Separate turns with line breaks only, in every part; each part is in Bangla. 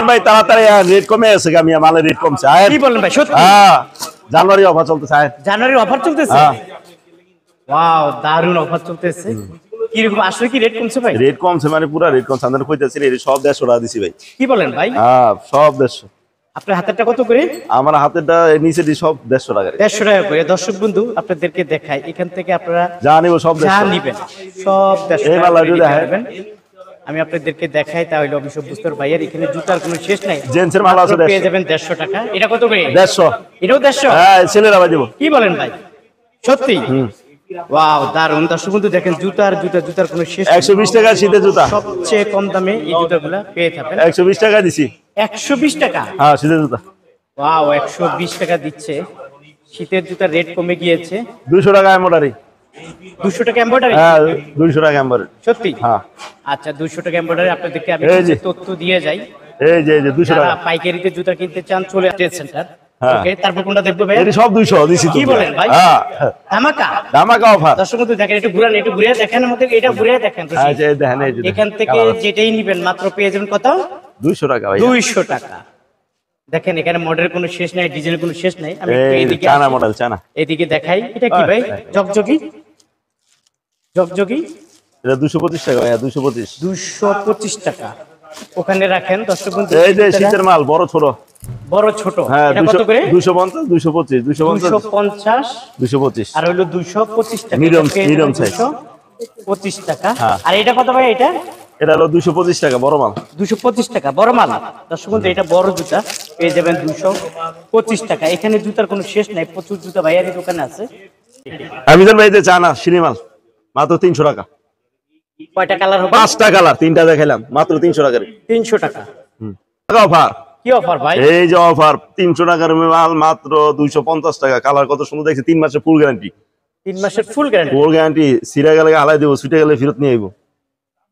ভাই তাড়াতাড়ি রেট কমে আছে গামিয়া মালের রেট কমছে
কি বলেন ভাই সত্যি
হ্যাঁ জানুয়ারি অফার চলতেছে
জানুয়ারি অফার চলতেছে ওয়াও দারুণ অফার চলতেছে কি রকম আসলে কি রেট কমছে ভাই
রেট কমছে মানে পুরো রেট কমছে আমরা কইতাছি রে সব 150 টাকা দিছি ভাই
কি বলেন ভাই
হ্যাঁ সব 150
আপনার হাতেরটা কত করে
আমার হাতেরটা নিচে দি সব 150 টাকা
150 টাকা করে দর্শক বন্ধু আপনাদেরকে দেখাই এখান থেকে আপনারা
যা নিব সব 150
যা নেবেন সব 150
এই মাল যদি
দেখাবেন আমি আপনাদেরকে দেখাই তাহলে অবশ্য বুঝতে ভাইয়ের এখানে জুতার কোনো শেষ নাই
জেন্টসের মাল আছে
পেয়ে যাবেন 150 টাকা এটা কত করে
150
এটাও 150
হ্যাঁ ছেলেরা ভাই দেব
কি বলেন ভাই সত্যি ওয়াও দারুণ দর্শক বন্ধু দেখেন জুতার কোনো শেষ
120 টাকা শীতের জুতা
সবচেয়ে কম দামে এই জুতাগুলো পেয়ে থাকেন
120 টাকা দিছি
120 টাকা
হ্যাঁ শীতের জুতা
ওয়াও 120 টাকা দিচ্ছে শীতের জুতার রেট কমে গিয়েছে
200 টাকা এমব্রয়ডারি
200 টাকা এমব্রয়ডারি
হ্যাঁ 200 টাকা এমব্রয়ডারি
সত্যি
হ্যাঁ
আচ্ছা 200 টাকা এমব্রয়ডারি আপনাদেরকে আমি
এই যে।
তথ্য দিয়ে যাই
এই যে 200
যারা
টাকা
পাইকারিতে জুতা কিনতে চান চলে আসতে সেন্টার
হ্যাঁ।
ওকে তারপর কোনটা দেখবো ভাই
এটি সব 200 দিছি তো
কি বলেন ভাই
হ্যাঁ
ধামাকা
ধামাকা অফার
দর্শক বন্ধু দেখেন একটু ঘুরে দেখেন আমাদের এটা ঘুরে দেখেন তো
হ্যাঁ যে দেখেন এই যে
এখান থেকে যেটাই নিবেন মাত্র পেয়ে যাবেন কত
200 টাকা ভাই
200 টাকা দেখেন এখানে মডেলের কোনো শেষ নাই ডিজাইনের কোনো শেষ নাই আমি একটু
এই
এদিকে
চানা
আসি।
মডেল চানা
এদিকে দেখাই এটা কি ভাই জগজগি
এটা 225 টাকা ভাই 225
225 টাকা ওখানে রাখেন দর্শক বন্ধু
এই যে শীতের মাল বড় ছোট
বড় ছোট
হ্যাঁ
এটা কত করে
250 225
250
225
আর হলো 225 টাকা
মিডিয়াম সাইজ
225 টাকা
হ্যাঁ।
আর এটা কত ভাই এটা
এটা হলো 225 টাকা বড় মাল
225 টাকা বড় মাল দর্শক বন্ধু এটা বড় জুতা পেয়ে যাবেন 225 টাকা এখানে জুতার কোনো শেষ নাই প্রচুর জুতা ভাইয়ারি দোকানে আছে
আমি জান ভাই যে চানা সিঁড়ি মাল মাত্র 300 টাকা
কয়টা কালার হবে
5টা কালার 3টা দেখাইলাম মাত্র 300 টাকা
300 টাকা
টাকা অফার
কি অফার ভাই
এই যে অফার 300 টাকার মাল মাত্র 250 টাকা কালার কত সুন্দর দেখছি 3 মাসের ফুল গ্যারান্টি
3 মাসের ফুল গ্যারান্টি
ফুল গ্যারান্টি সিরা গেলে হালাই দেবো ছুটে গেলে ফেরত নিয়ে আইবো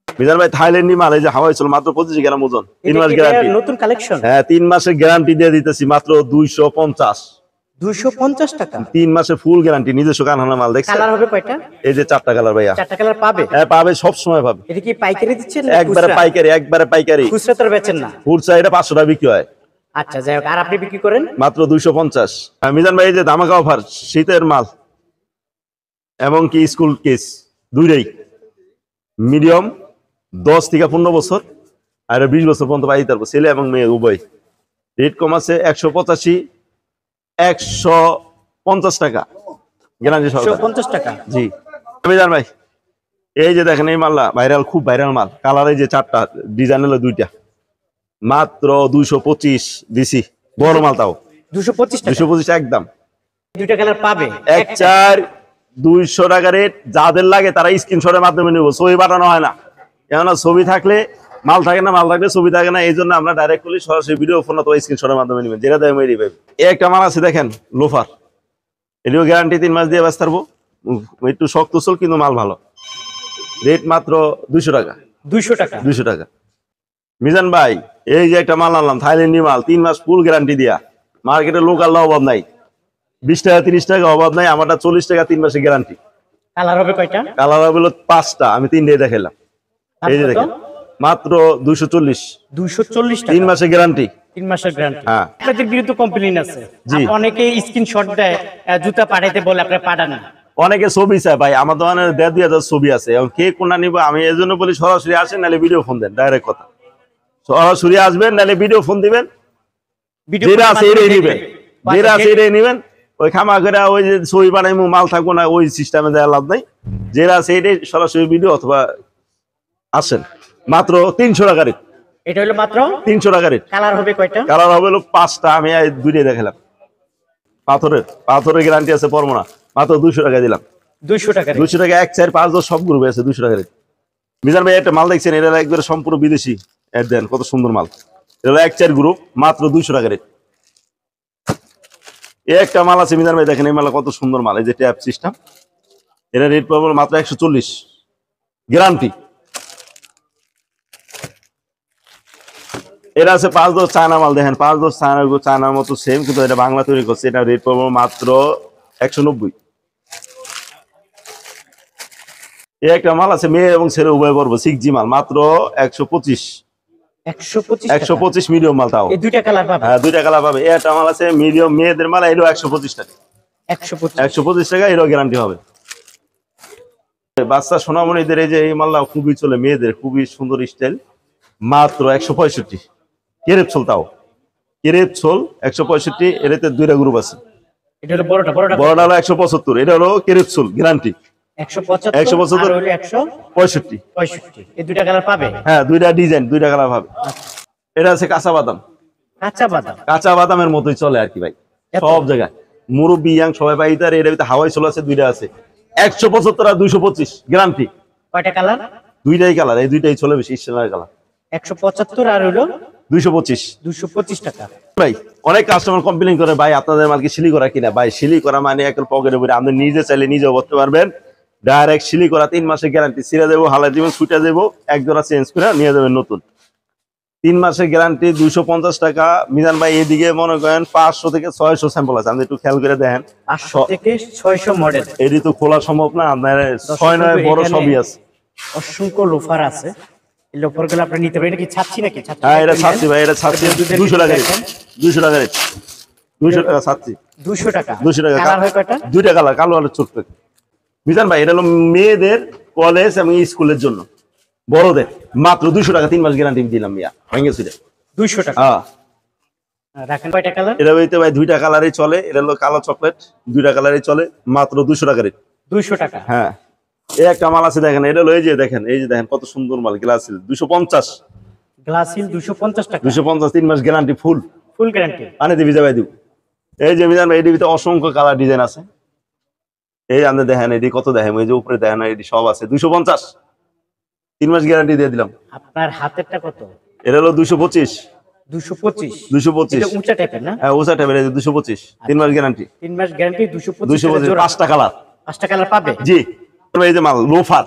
মিজান ভাই থাইল্যান্ডি মাল এই যে হাওয়াই চল মাত্র 25 গ্রাম ওজন 3 মাস গ্যারান্টি
নতুন কালেকশন
হ্যাঁ 3 মাসের গ্যারান্টি দিয়ে দিতেছি মাত্র 250
250 টাকা
3 মাসের ফুল গ্যারান্টি নিজস্ব কারখানা মাল দেখছেন
কালার হবে কয়টা
এই যে 4টা কালার ভাইয়া
4টা কালার পাবে
হ্যাঁ পাবে সব সময় পাবে
এটা কি পাইকারি দিচ্ছেন না
একবারে পাইকারি
খুচরা তো আর বেচেন না
খুচরা এটা 500 টাকা বিক্রি হয়
আচ্ছা যাই হোক আর আপনি বিক্রি করেন
মাত্র 250 মিজান ভাই এই যে ধামাকা অফার শীতের মাল এবং কি স্কুল কেস দুইটাই মিডিয়াম 10 থেকে 15 বছর আর 20 বছর পর্যন্ত পাই তারপর ছেলে এবং মেয়ে উভয় রেট কম আছে 185 150 টাকা গ্যারান্টি সহকারে
150 টাকা
জি মিজান ভাই এই যে দেখেন এই মালটা খুব ভাইরাল মাল কালার এই যে 4টা ডিজাইন হলো 2টা মাত্র 225 দিছি বড় মাল তাও
225 টাকা
225 একদম
দুইটা কালার পাবে
200 টাকা রেট যাদের লাগে তারা স্ক্রিনশটের মাধ্যমে নিব ছবি পাঠানো হয় না কেননা ছবি থাকলে মাল থাকে না মাল থাকলে ছবি থাকে না এই জন্য আমরা ডাইরেক্ট করলে সরাসরি ভিডিও ফোন অথবা স্ক্রিনশটের মাধ্যমে নেবেন যেটা দেয় মেরি পাবে এই একটা মাল আছে দেখেন লোফার এটিও গ্যারান্টি 3 মাস দিয়ে ব্যস্ত থাকবো একটু শক্ত চল কিন্তু মাল ভালো রেট মাত্র 200 টাকা 200 টাকা মিজান ভাই এই যে একটা মাল আনলাম থাইল্যান্ডি মাল 3 মাস ফুল গ্যারান্টি দিয়া মার্কেটে লোকাল অভাব নাই 20 টাকা 30 টাকা অভাব নাই আমারটা 40 টাকা 3 মাসের গ্যারান্টি
কালার হবে কয়টা
কালার হবে 5টা আমি 3টাই দেখাইলাম এই যে দেখেন মাত্র 240
টাকা
3 মাসের গ্যারান্টি
3 মাসের গ্যারান্টি
হ্যাঁ
আপনাদের বিরুদ্ধে কমপ্লেইন আছে
জি।
অনেকে স্ক্রিনশট দেয় জুতা পাঠাইতে বলে আপনারা পাঠান না
অনেকে ছবি চায় ভাই আমার দোকানে 1.5 ছবি আছে এবং কে কোনটা নিব আমি এজন্য বলি সরাসরি আসেন নালে ভিডিও ফোন দেন ডাইরেক্ট কথা সরাসরি আসবেন নালে ভিডিও ফোন দিবেন যেটা আছে এটাই নিবেন যেটা আছে এটাই নিবেন ওই খামা করে ওই যে ছবি বানাইমু মাল থাকবো না ওই সিস্টেমে দেওয়ার লাভ নাই যেটা আছে এটাই সরাসরি ভিডিও অথবা আসেন মাত্র 300 টাকা রেট
এটা হলো মাত্র
300 টাকা রেট
কালার হবে কয়টা
কালার হবে 5টা আমি 2টাই দেখালাম পাথরের গ্যারান্টি আছে পরবো না মাত্র 200 টাকা দিলাম
200 টাকা
200 টাকা 1 4 5 10 সব গ্রুপে আছে 200 টাকা রেট মিজান ভাই একটা মাল দেখছেন এটা একবারে সম্পূর্ণ বিদেশি এর দেন কত সুন্দর মাল এটা 1 4 গ্রুপ মাত্র 200 টাকা রেট এই একটা মাল আছে মিজান ভাই দেখেন এই মাল কত সুন্দর মাল এই যে ট্যাপ সিস্টেম এটা রেট পাবো মাত্র 140 গ্যারান্টি এরা আছে 5-10 চায়না মাল দেখেন 5-10 চায়নার মতো সেম কিন্তু এটা বাংলা তৈরি করছে এটা রেট পাবো মাত্র 190 এই একটা মাল আছে মেয়ে এবং ছেলে উভয় পড়বো 6G মাল মাত্র 125
125
125 মিডিয়াম মাল তাও।
এই দুইটা কালার পাবে?
হ্যাঁ, দুইটা কালার পাবে। এটা মাল আছে মিডিয়াম মেয়েদের মাল, এলো 125 টাকা। 125 টাকা এলো গ্যারান্টি হবে। বাচ্চা সোনামণিদের এই যে এই মালটা খুবই চলে, মেয়েদের খুবই সুন্দর স্টাইল, মাত্র 165। কেরেপ ছোল তাও, কেরেপ ছোল 165। এটাতে দুইটা গ্রুপ আছে।
এটা হলো বড়টা
বড়টা হলো 175, এটা হলো কেরেপ ছোল গ্যারান্টি
175
175
আর হলো 165। এই দুইটা কালার পাবে?
হ্যাঁ, দুইটা ডিজাইন, দুইটা কালার পাবে। এটা আছে কাঁচা বাদাম। কাঁচা বাদামের মতোই চলে আর কি ভাই, সব জায়গায় মুরব্বি ইয়াং সবাই পাই। তার এর ভিতরে হাওয়াই ছোল আছে, দুইটা আছে 175 আর 225 গ্যারান্টি।
কয়টা কালার?
দুইটাই কালার, এই দুইটাই চলে বেশি স্টাইলের কালার।
175 আর হলো 225 টাকা।
ভাই অনেক কাস্টমার কমপ্লেইন করে, ভাই আপনাদের মাল কি সিলি করা কিনা? ভাই সিলি করা মানে একদম পকেটে ভরে, আপনি নিজে চাইলে নিজেও করতে পারবেন। ডাইরেক্ট সিলি করা 3 মাসের গ্যারান্টি, ছিঁড়ে দেবো, হালাই দিবেন, ছুটে দেবো, এক জোড়া চেঞ্জ করে নিয়ে যাবেন নতুন। 3 মাসের গ্যারান্টি 250 টাকা। মিজান ভাই এদিকে মনে করেন 500 থেকে 600 স্যাম্পল আছে, আপনি একটু খেয়াল করে দেখেন।
500 থেকে 600 মডেল,
এটি তো খোলা সম্ভব না, আপনার 6-9 বড় সবই আছে।
অসংখ্য লোফার আছে, এই লোফার গুলো আপনি নিতে পারেন। এটা কি ছাচ্ছি নাকি?
হ্যাঁ, এটা ছাচ্ছি ভাই, এটা ছাচ্ছি 200 টাকা রেট, 200 টাকা রেট, 200 টাকা ছাচ্ছি,
200 টাকা।
200 টাকা।
কালার হয় কয়টা?
দুইটা কালার, কালো আর ছোট্ট। মিজান ভাই এটা হলো মেয়েদের কলেজ এবং স্কুলের জন্য, বড়দের মাত্র 200 টাকা 3 মাস গ্যারান্টি দিলাম মিয়া, ভেঙে ছিল
200 টাকা।
হ্যাঁ,
রাখেন কয়টা কালার?
এটা হইতে ভাই দুইটা কালারই চলে, এটা হলো কালো চকলেট, দুইটা কালারই চলে, মাত্র 200 টাকা রেট।
200 টাকা।
হ্যাঁ, এই একটা মাল আছে দেখেন, এটা হলো এই যে দেখেন, এই যে দেখেন কত সুন্দর মাল, গ্লাসিল 250,
গ্লাসিল 250 টাকা,
250 3 মাস গ্যারান্টি, ফুল
গ্যারান্টি।
পানিতে ভিজা ভাই দিব। এই যে মিজান ভাই এটির ভিতরে অসংখ্য কালার ডিজাইন আছে, এই আপনি দেখেন, এটি কত দেখেন, এই যে উপরে দেখেন, এটি সব আছে 250, 3 মাস গ্যারান্টি দিয়ে দিলাম।
আপনার হাতেরটা কত?
এটা হলো 225।
225 এটা উঁচা টাইপের না?
হ্যাঁ, ওসা টাইপের, 225 3 মাস গ্যারান্টি।
3 মাস গ্যারান্টি 225
225 5টা কালার।
5টা কালার পাবে?
জি। এই যে মাল লোফার,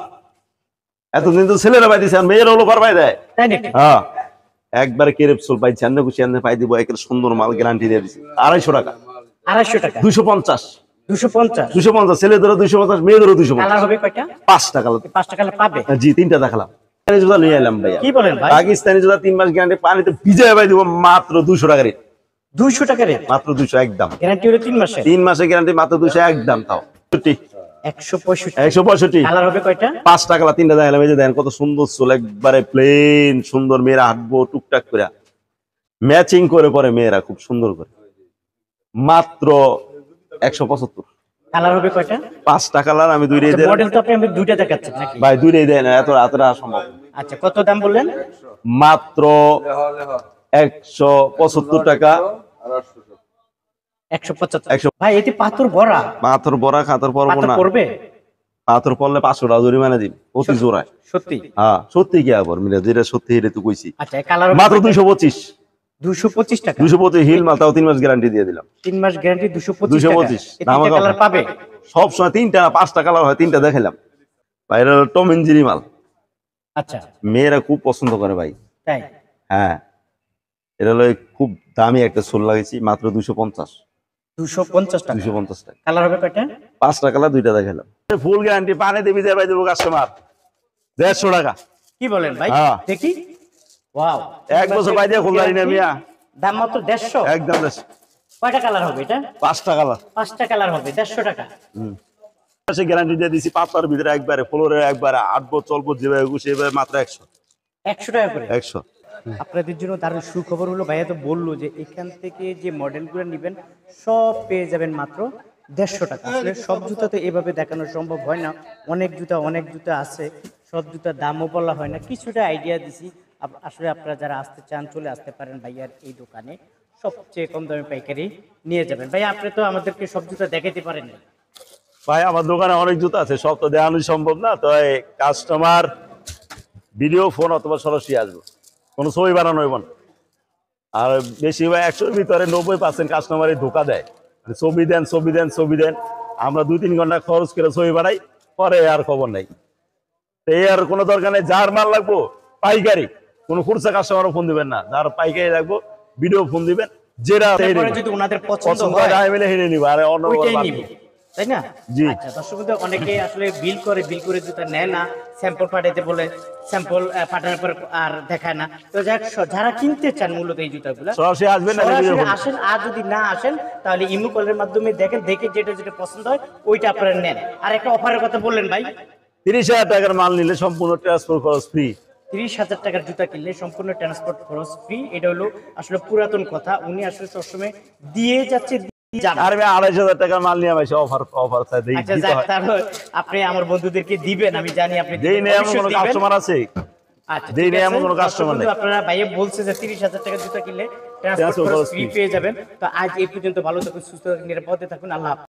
এতদিন তো ছেলেরা পাই দিছে, মেয়েরা লোফার পাই দেয়,
তাই নাকি?
হ্যাঁ, একবারে কেরেপসোল পাই, জানলে খুশি আনতে পাই দিব, একের সুন্দর মাল গ্যারান্টি দিয়ে দিছি। 250 টাকা।
250 টাকা।
250
250
ছেলেদেরও 250, মেয়েদেরও 250।
কালার হবে কয়টা?
5টা কালার।
5টা কালার পাবে?
জি, 3টা দেখালাম। জুতা নিয়ে এলাম ভাইয়া।
কি বলেন ভাই?
পাকিস্তানি জুতা 3 মাস গ্যারান্টি, পানিতে ভিজায় ভাই দিব, মাত্র 200 টাকা রেট।
200 টাকা রেট,
মাত্র 200 একদম।
গ্যারান্টি হলো 3 মাসের।
3 মাসের গ্যারান্টি, মাত্র 200 একদম। তাও
165 কালার হবে কয়টা?
5টা কালার, 3টা দেখালাম। এই যে দেখেন কত সুন্দর চুল, একবারে প্লেন সুন্দর, মেয়েরা হাঁটবো টুকটাক করে, ম্যাচিং করে পরে মেয়েরা খুব সুন্দর করে, মাত্র 175।
কালার হবে কয়টা?
5টা কালার, আমি দুইটাই দেই।
মডেল তো আপনি দুইটা দেখাচ্ছেন নাকি
ভাই? দুইটাই দেন, এত রাতরা সম্ভব।
আচ্ছা, কত দাম বললেন?
মাত্র 175 টাকা।
175। ভাই এটি পাথর ভরা।
পাথর ভরা, খাতর পরবো
পাথর
না,
পড়বে?
পাথর পড়লে 500 টাকা জরিমানা দিন প্রতি জোড়ায়।
সত্যি?
হ্যাঁ, সত্যি কি আবার মিলে, যেটা সত্যি এটা তো কইছি।
আচ্ছা, কালার
মাত্র 225।
225 টাকা।
225 হিল মাল, তাও 3 মাস গ্যারান্টি দিয়ে দিলাম।
3 মাস গ্যারান্টি 225 টাকা।
225
এই কালার পাবে?
সব সময় 3টা না 5টা কালার হয়, 3টা দেখাইলাম ভাই। এটা টম এন্ড জেরি মাল।
আচ্ছা,
মেয়েরা খুব পছন্দ করে ভাই।
তাই?
হ্যাঁ, এটা হলো খুব দামি একটা সোল লাগাইছি, মাত্র 250।
250 টাকা।
250 টাকা।
কালার হবে কয়টা?
5টা কালার, 2টা দেখাইলাম। ফুল গ্যারান্টি, পানিতে ভিজে ভাই দেবো কাস্টমার, 150 টাকা।
কি বলেন ভাই?
হ্যাঁ।
দেখি। ওয়াও,
1 বছর পাই দিয়ে খুলদারি না মিয়া,
দাম মাত্র 150।
একদম।
কয়টা কালার হবে এটা?
5টা কালার।
5টা কালার হবে, 150 টাকা।
গ্যারান্টি দিয়ে দিছি, পাতার ভিতরে একবারে, ফ্লোরে একবারে, আটবো চলবো যেভাবে খুশি এভাবে, মাত্র 100
টাকা করে।
100।
আপনাদের জন্য দারুণ সুখবর হলো, ভাইয়া তো বললো যে এখান থেকে যে মডেলগুলো নেবেন সব পেয়ে যাবেন মাত্র 150 টাকা। আসলে সব জুতা তো এভাবে দেখানো সম্ভব হয় না, অনেক জুতা আছে, সব জুতার দামও বলা হয় না। কিছুটা আইডিয়া দিছি, আসলে আপনারা যারা আসতে চান চলে আসতে পারেন ভাইয়ার এই দোকানে, সবচেয়ে কম দামে পাইকারি নিয়ে যাবেন। ভাইয়া আপনি তো আমাদেরকে সব জুতা দেখাতে পারেন না।
ভাই আমার দোকানে অনেক জুতা আছে, সব তো দেখানো সম্ভব না, তো কাস্টমার ভিডিও ফোন অথবা সরাসরি আসবো, কোনো ছবি বানানো হইব না। আর বেশি ভাই 100-র ভিতরে 90% কাস্টমারই ধোকা দেয়, ছবি দেন। আমরা 2-3 ঘন্টা খরচ করে ছবি বানাই, পরে আর খবর নাই। এই আর কোনো দরকার নেই, যার মাল লাগবো পাইকারি, কোনো খুচরা কাস্টমারও ফোন দিবেন না, যার পাইকারি লাগবো ভিডিও ফোন দিবেন, যেটা
যদি ওনাদের পছন্দ হয়
মিলে হেরে নিবা, আর অন্য
ওইটাই নিব। তাই না?
জি।
আচ্ছা, দর্শক বন্ধু, অনেকে আসলে বিল করে জুতা নেয় না, স্যাম্পল পাঠাইতে বলে, স্যাম্পল পাঠানোর পর আর দেখায় না। তো যাক, যারা কিনতে চান মূলত এই জুতাগুলো,
সরাসরি আসবেন না
সরাসরি
ভিডিও
আসেন। আর যদি না আসেন তাহলে ইমো কলের মাধ্যমে দেখেন, দেখে যেটা পছন্দ হয় ওইটা আপনারা নেন। আর একটা অফারের কথা বললেন ভাই,
30,000 টাকার মাল নিলে সম্পূর্ণ ট্রান্সপোর্ট খরচ ফ্রি।
30,000 টাকার জুতা কিনলে সম্পূর্ণ ট্রান্সপোর্ট খরচ ফ্রি। এটা হলো আসলে পুরাতন কথা, উনি আসলে সবসময় দিয়ে যাচ্ছে, দিয়ে যাবে।
আর আমি 2,500 টাকার মাল নিয়ে ভাই অফার চাই দেই
আচ্ছা
দিতে
যাক,
হয়।
তাহলে আপনি আমার বন্ধুদেরকে দিবেন, আমি জানি আপনি
দেই
দিবেন,
না এমন
অবশ্যই
কোনো
দিবেন।
কাস্টমার আছে?
আচ্ছা,
দেই
ঠিক
না
আছে।
এমন কোনো
দর্শক
কাস্টমার
বন্ধু,
নেই।
আপনারা ভাইয়া বলছে যে 30,000 টাকার জুতা কিনলে ট্রান্সপোর্ট
ট্রান্সপোর্ট
খরচ
খরচ
ফ্রি
free।
পেয়ে যাবেন। তো আজ এই পর্যন্ত, ভালো থাকুন, সুস্থ থাকুন, নিরাপদে থাকুন, আল্লাহ হাফেজ।